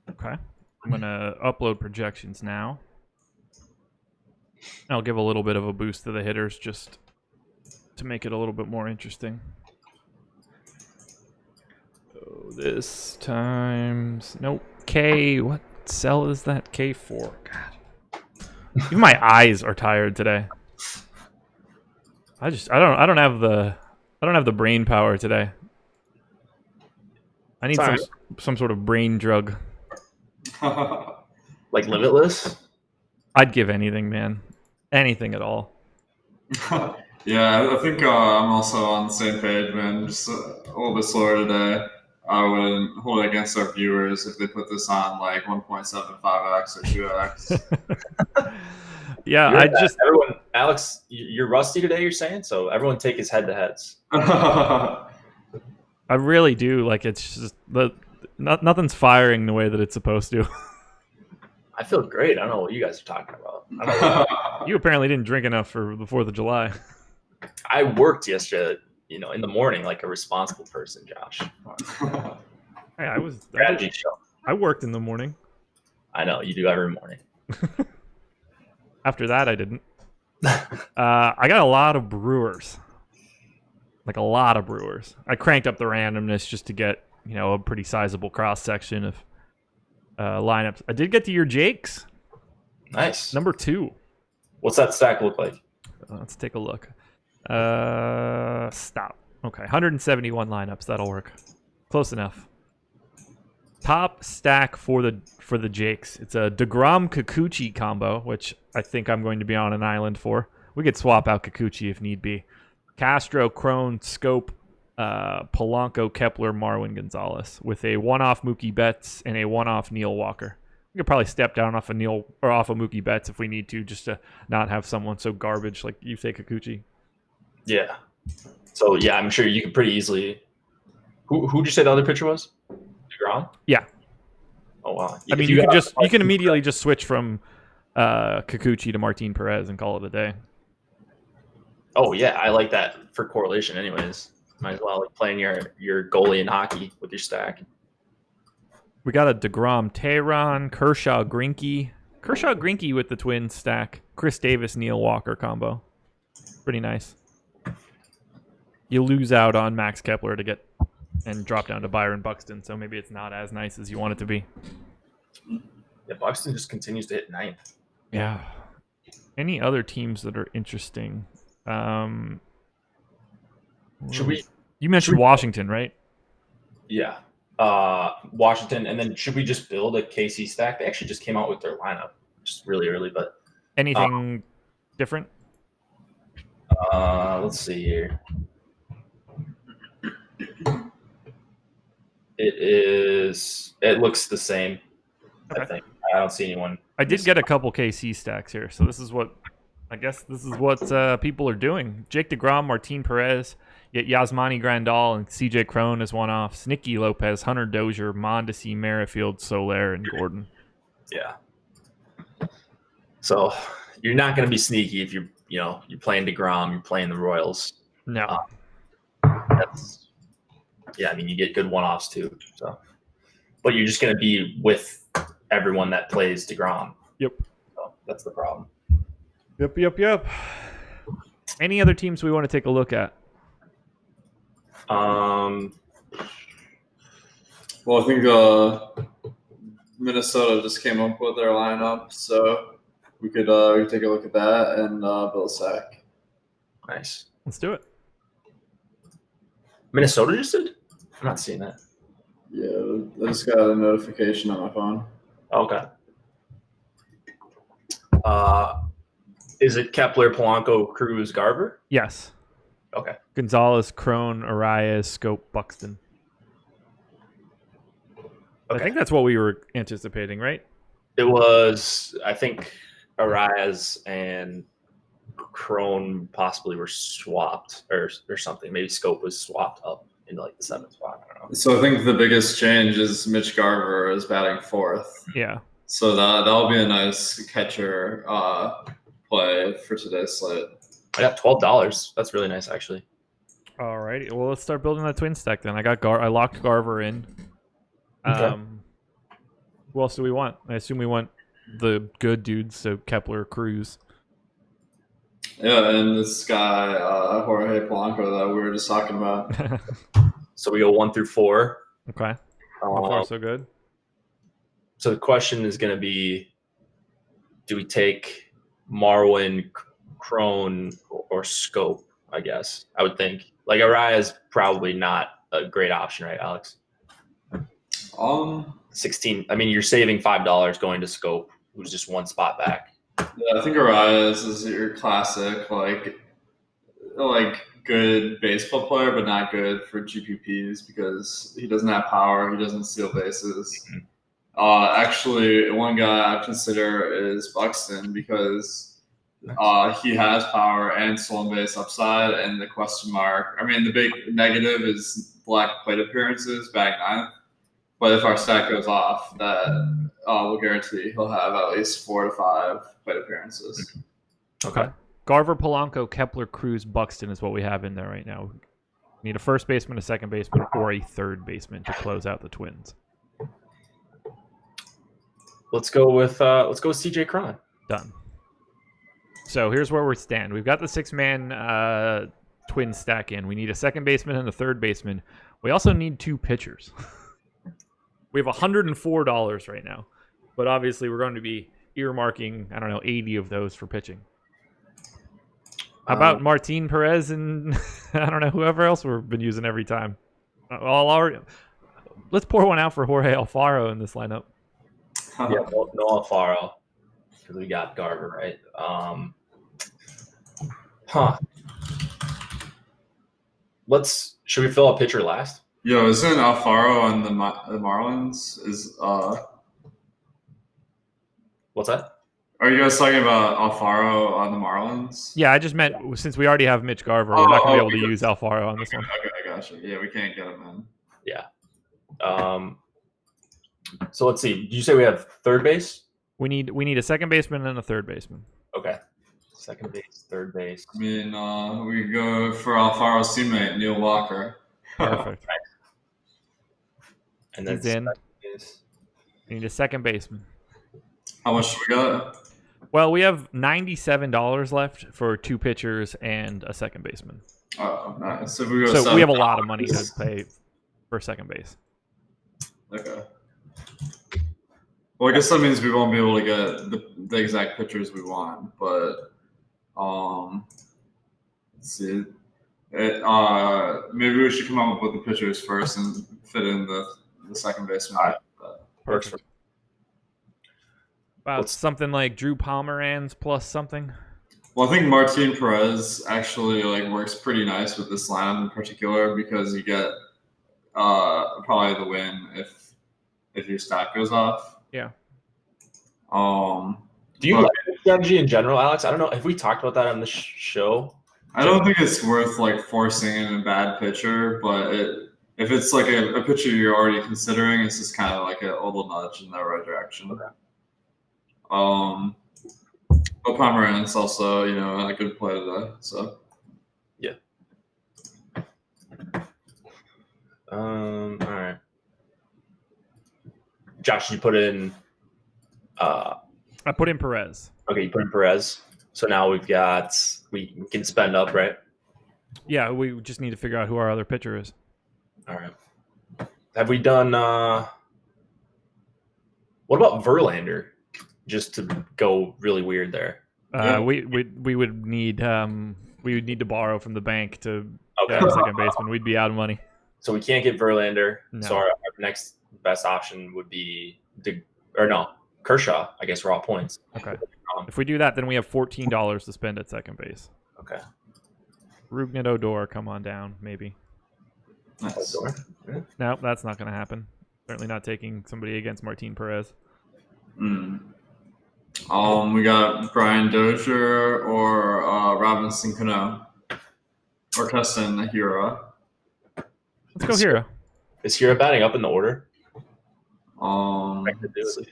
Okay. I'm going to upload projections now. I'll give a little bit of a boost to the hitters just to make it a little bit more interesting. So this times... Nope. K... What cell is that? K4. God. Even my eyes are tired today. I don't have the brain power today. I need some sort of brain drug. Like Limitless? I'd give anything, man. Anything at all. Yeah, I think I'm also on the same page, man. Just a little bit slower today. I wouldn't hold it against our viewers if they put this on like 1.75x or 2x. Yeah, everyone. Alex, you're rusty today. You're saying so. Everyone take his head-to-heads. I really do. Like it's just nothing's firing the way that it's supposed to. I feel great. I don't know what you guys are talking about. You apparently didn't drink enough for the 4th of July. I worked yesterday, in the morning like a responsible person, Josh. Hey, Strategy show. I worked in the morning. I know you do every morning. After that, I didn't. I got a lot of Brewers. Like a lot of Brewers. I cranked up the randomness just to get, a pretty sizable cross section of lineups. I did get to your Jakes. Nice. Number 2. What's that stack look like? Let's take a look. Stop. Okay, 171 lineups. That'll work. Close enough. Top stack for the Jakes. It's a DeGrom Kikuchi combo, which I think I'm going to be on an island for. We could swap out Kikuchi if need be. Castro, Crone, Scope, Polanco, Kepler, Marwin Gonzalez with a one-off Mookie Betts and a one-off Neil Walker. We could probably step down off of Mookie Betts if we need to, just to not have someone so garbage like you say Kikuchi. Yeah. So yeah, I'm sure you could pretty easily. Who'd you say the other pitcher was? DeGrom? Yeah. Oh wow. I mean, you can immediately just switch from Kikuchi to Martin Perez and call it a day. Oh yeah, I like that for correlation. Anyways, might as well like playing your goalie in hockey with your stack. We got a DeGrom, Tehran, Kershaw, Greinke with the Twins stack. Chris Davis, Neil Walker combo. Pretty nice. You lose out on Max Kepler to get and drop down to Byron Buxton, so maybe it's not as nice as you want it to be. Yeah, Buxton just continues to hit 9th. Yeah. Any other teams that are interesting? Should we? You mentioned Washington, right? Yeah. Washington, and then should we just build a KC stack? They actually just came out with their lineup just really early, but anything different? Let's see here. It looks the same. Okay. I think I don't see anyone. I did get a couple KC stacks here, so this is what people are doing. Jake DeGrom, Martin Perez, yet Yasmani Grandal and CJ Crone as one-offs. Nicky Lopez, Hunter Dozier, Mondesi, Merrifield, Soler, and Gordon. Yeah. So you're not going to be sneaky if you're playing DeGrom, you're playing the Royals. No. You get good one-offs too. So, but you're just going to be with everyone that plays DeGrom. Yep. So that's the problem. Yep. Any other teams we want to take a look at? Well, I think Minnesota just came up with their lineup, so we could take a look at that and build a stack. Nice. Let's do it. Minnesota just did? I'm not seeing that. Yeah, I just got a notification on my phone. Okay. Is it Kepler, Polanco, Cruz, Garver? Yes. Okay. Gonzalez, Crone, Arias, Scope, Buxton. Okay. I think that's what we were anticipating, right? It was, I think, Arias and Crone possibly were swapped or something. Maybe Scope was swapped up into like the 7th spot. I don't know. So I think the biggest change is Mitch Garver is batting 4th. Yeah. So that'll be a nice catcher play for today's slate. I got $12. That's really nice, actually. All righty. Well, let's start building that twin stack then. I locked Garver in. Okay. Who else do we want? I assume we want the good dudes, so Kepler, Cruz. Yeah, and this guy, Jorge Polanco, that we were just talking about. So we go 1 through 4. Okay. So far, so good. So the question is going to be, do we take Marwin, Crone, or Scope, I guess? I would think. Like, Arias probably not a great option, right, Alex? 16. I mean, you're saving $5 going to Scope, who's just one spot back. Yeah, I think Arias is your classic, like good baseball player, but not good for GPPs because he doesn't have power. He doesn't steal bases. Mm-hmm. Actually, one guy I consider is Buxton because he has power and stolen base upside. And the question mark, I mean, the big negative is black plate appearances, batting 9th. But if our stack goes off, that we'll guarantee he'll have at least 4 to 5 plate appearances. Okay. Garver, Polanco, Kepler, Cruz, Buxton is what we have in there right now. We need a first baseman, a second baseman, or a third baseman to close out the Twins. Let's go with CJ Cron. Done. So here's where we stand. We've got the 6-man twin stack in. We need a second baseman and a third baseman. We also need 2 pitchers. We have $104 right now, but obviously we're going to be earmarking, 80 of those for pitching. How about Martin Perez and whoever else we've been using every time? Let's pour one out for Jorge Alfaro in this lineup. Yeah, no Alfaro because we got Garver, right? Should we fill a pitcher last? Yo, isn't Alfaro on the Marlins? What's that? Are you guys talking about Alfaro on the Marlins? Yeah, I just meant since we already have Mitch Garver, we're not going to be able to use Alfaro on this one. Okay, I gotcha. Yeah, we can't get him in. Yeah. So let's see. Did you say we have third base? We need a second baseman and a third baseman. Okay. Second base, third base. I mean, we go for Alfaro's teammate, Neil Walker. Perfect. And then he's in. We need a second baseman. How much do we got? Well, we have $97 left for 2 pitchers and a second baseman. Oh, nice. So we have a lot of money to pay for second base. Okay. Well, I guess that means we won't be able to get the exact pitchers we want, but let's see. Maybe we should come up with the pitchers first and fit in the second baseman. All right. Perfect. About something like Drew Pomeranz plus something. Well, I think Martin Perez actually works pretty nice with this lineup in particular because you get probably the win if your stack goes off. Yeah. Do you like the strategy in general, Alex? I don't know. Have we talked about that on the show? I don't think it's worth forcing in a bad pitcher, but if it's a pitcher you're already considering, it's just kind of a little nudge in the right direction. Okay. But Pomeranz also, a good play today. So yeah. All right. Josh, you put in. I put in Perez. Okay, you put in Perez. So now we can spend up, right? Yeah, we just need to figure out who our other pitcher is. All right. Have we done? What about Verlander? Just to go really weird there. We would need to borrow from the bank to get a second baseman. We'd be out of money. So we can't get Verlander. No. So our next best option would be Kershaw. I guess raw points. Okay. If we do that, then we have $14 to spend at second base. Okay. Rougned Odor, come on down, maybe. Nice. Yeah. No, that's not going to happen. Certainly not taking somebody against Martin Perez. We got Brian Dozier or Robinson Cano or Keston Hira. Let's go Hira. Is Hira batting up in the order? Let's see.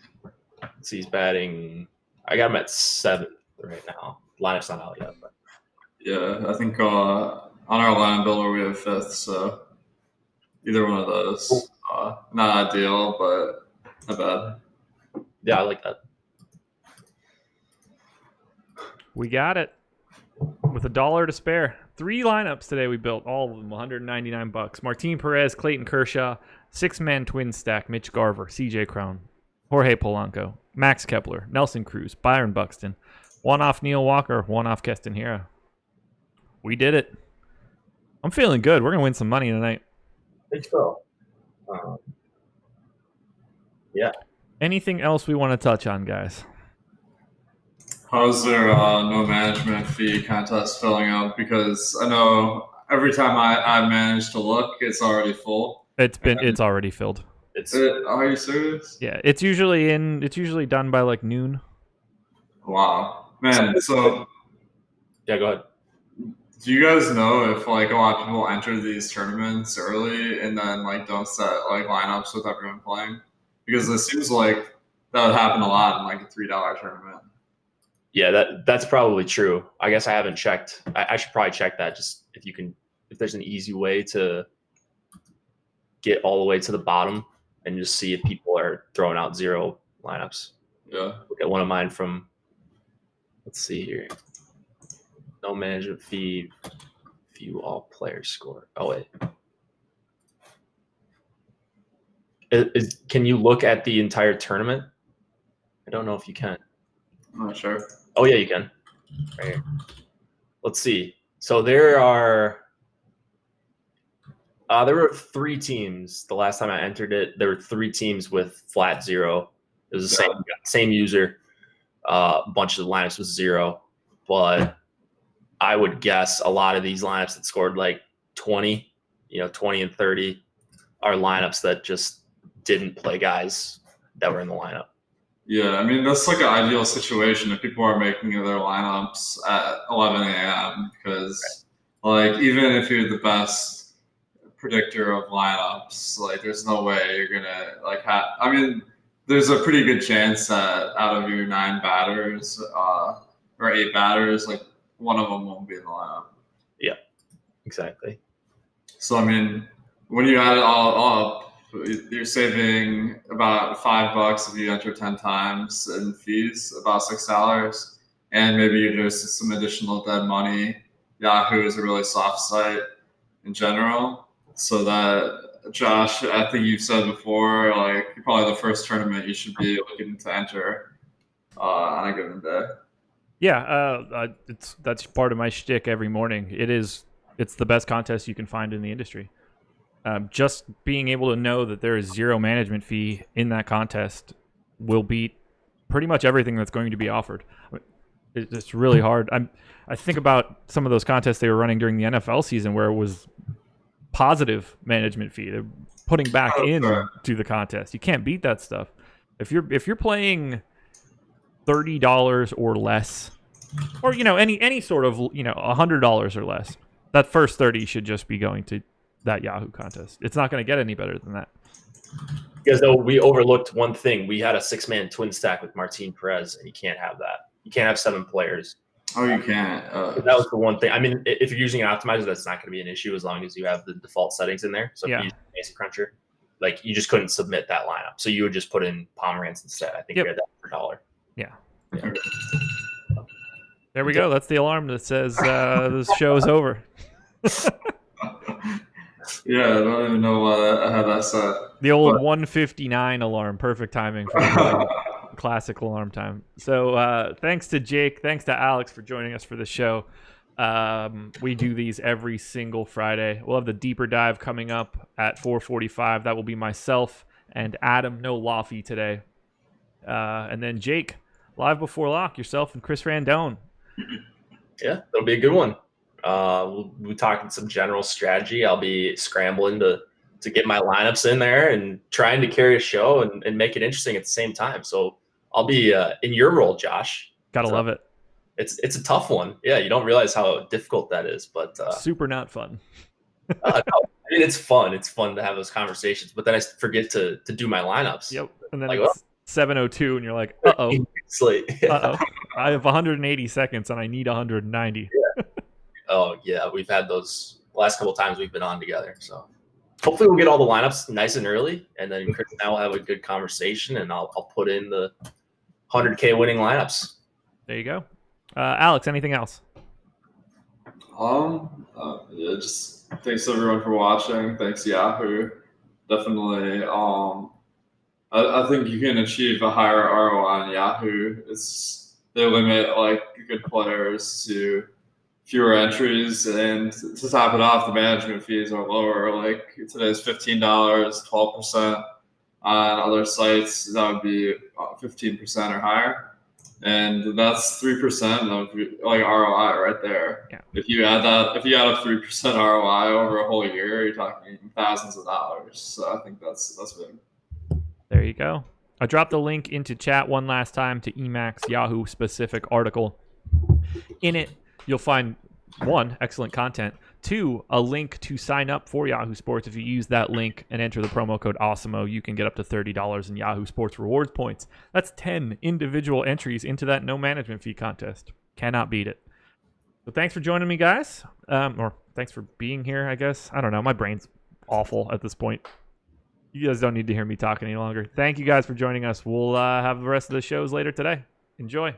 So he's batting. I got him at 7th right now. Lineup's not out yet, but Yeah, I think on our line builder we have 5th, so either one of those. Not ideal, but not bad. Yeah, I like that. We got it with $1 to spare. 3 lineups today we built, all of them $199. Martin Perez, Clayton Kershaw, 6-man twin stack, Mitch Garver, CJ Cron, Jorge Polanco, Max Kepler, Nelson Cruz, Byron Buxton, 1 off Neil Walker, 1 off Keston Hira. We did it. I'm feeling good. We're going to win some money tonight. I think so. Yeah. Anything else we want to touch on, guys? How's their no management fee contest filling up? Because I know every time I manage to look, it's already full. It's already filled. Are you serious? Yeah, it's usually done by like noon. Wow, man. So yeah, go ahead. Do you guys know if a lot of people enter these tournaments early and then don't set lineups with everyone playing? Because it seems like that would happen a lot in a $3 tournament. Yeah, that's probably true. I guess I haven't checked. I should probably check that. Just if there's an easy way to get all the way to the bottom and just see if people are throwing out 0 lineups. Yeah. Look at one of mine from. Let's see here. No management fee. View all players score. Oh wait. Can you look at the entire tournament? I don't know if you can. I'm not sure. Oh yeah, you can. Right here. Let's see. So there were 3 teams. The last time I entered it, there were 3 teams with flat 0. It was the same user. A bunch of the lineups was 0, but I would guess a lot of these lineups that scored like 20, 20 and 30 are lineups that just didn't play guys that were in the lineup. Yeah, I mean, that's like an ideal situation if people are making their lineups at 11 a.m. because, like, even if you're the best predictor of lineups, like, there's no way you're going to, like, I mean, there's a pretty good chance that out of your 9 batters or 8 batters, like, one of them won't be in the lineup. Yeah, exactly. So, I mean, when you add it all up, you're saving about $5 if you enter 10 times in fees, about $6, and maybe you're just some additional dead money. Yahoo is a really soft site in general, so that Josh, I think you've said before, like probably the first tournament you should be looking to enter on a given day. Yeah, that's part of my shtick every morning. It's the best contest you can find in the industry. Just being able to know that there is 0 management fee in that contest will beat pretty much everything that's going to be offered. It's really hard. I think about some of those contests they were running during the NFL season where it was positive management fee. They're putting back into the contest. You can't beat that stuff. If you're playing $30 or less, or any sort of $100 or less, that first 30 should just be going to that Yahoo contest. It's not going to get any better than that. Because though we overlooked one thing, we had a 6-man twin stack with Martin Perez, and you can't have that. You can't have 7 players. Oh, you can't. That was the one thing. I mean, if you're using an optimizer, that's not going to be an issue as long as you have the default settings in there. So if you use Mason Cruncher, like you just couldn't submit that lineup. So you would just put in Pomerantz instead. I think you had that for $1. Yeah. There we go. That's the alarm that says this show is over. Yeah, I don't even know why I had that set. The old 1:59 alarm. Perfect timing for classic alarm time. So thanks to Jake. Thanks to Alex for joining us for the show. We do these every single Friday. We'll have the deeper dive coming up at 4:45. That will be myself and Adam. No Laffy today. And then Jake, live before lock, yourself and Chris Randone. Yeah, that'll be a good one. We'll be talking some general strategy. I'll be scrambling to get my lineups in there and trying to carry a show and make it interesting at the same time. So I'll be in your role, Josh. Gotta love it. It's a tough one. Yeah, you don't realize how difficult that is, but super not fun. No, I mean, it's fun. It's fun to have those conversations, but then I forget to do my lineups. Yep. And then it's 7:02, and you're like, uh-oh. Uh-oh. I have 180 seconds, and I need 190. Yeah. Oh, yeah. We've had those last couple of times we've been on together. So hopefully we'll get all the lineups nice and early, and then Chris and I will have a good conversation, and I'll put in the 100K winning lineups. There you go. Alex, anything else? Yeah, just thanks everyone for watching. Thanks Yahoo. Definitely. I think you can achieve a higher ROI on Yahoo. They limit like good players to fewer entries, and to top it off, the management fees are lower. Like today's $15, 12%. On other sites, that would be 15% or higher. And that's 3% of like ROI right there. Yeah. If you add a 3% ROI over a whole year, you're talking thousands of dollars. So I think that's big. There you go. I dropped the link into chat one last time to Emacs Yahoo specific article. In it, you'll find 1, excellent content, to a link to sign up for Yahoo Sports. If you use that link and enter the promo code AWESEMO, you can get up to $30 in Yahoo Sports rewards points. That's 10 individual entries into that no management fee contest. Cannot beat it. So thanks for joining me, guys. Or thanks for being here, I guess. I don't know. My brain's awful at this point. You guys don't need to hear me talk any longer. Thank you guys for joining us. We'll have the rest of the shows later today. Enjoy.